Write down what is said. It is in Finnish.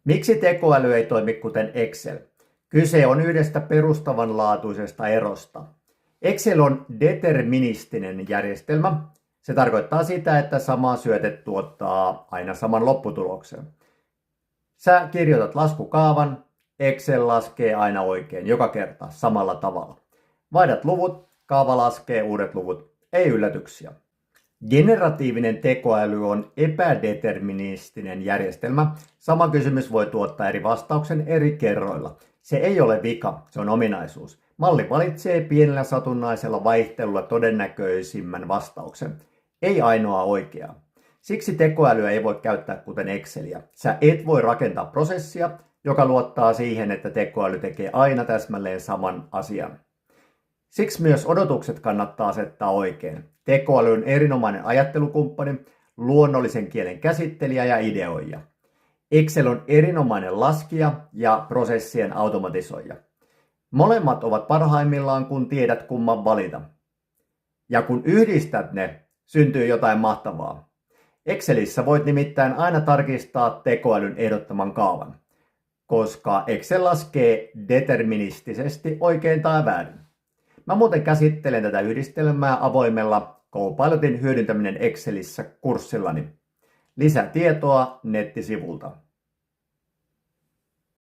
Miksi tekoäly ei toimi kuten Excel? Kyse on yhdestä perustavanlaatuisesta erosta. Excel on deterministinen järjestelmä. Se tarkoittaa sitä, että sama syöte tuottaa aina saman lopputuloksen. Sä kirjoitat laskukaavan, Excel laskee aina oikein, joka kerta, samalla tavalla. Vaihdat luvut, kaava laskee uudet luvut, ei yllätyksiä. Generatiivinen tekoäly on epädeterministinen järjestelmä. Sama kysymys voi tuottaa eri vastauksen eri kerroilla. Se ei ole vika, se on ominaisuus. Malli valitsee pienellä satunnaisella vaihtelulla todennäköisimmän vastauksen, ei ainoa oikeaa. Siksi tekoälyä ei voi käyttää kuten Exceliä. Sä et voi rakentaa prosessia, joka luottaa siihen, että tekoäly tekee aina täsmälleen saman asian. Siksi myös odotukset kannattaa asettaa oikein. Tekoäly on erinomainen ajattelukumppani, luonnollisen kielen käsittelijä ja ideoija. Excel on erinomainen laskija ja prosessien automatisoija. Molemmat ovat parhaimmillaan, kun tiedät kumman valita. Ja kun yhdistät ne, syntyy jotain mahtavaa. Excelissä voit nimittäin aina tarkistaa tekoälyn ehdottaman kaavan, koska Excel laskee deterministisesti oikein tai väärin. Mä muuten käsittelen tätä yhdistelmää avoimella Copilotin hyödyntäminen Excelissä kurssillani. Lisätietoa nettisivulta.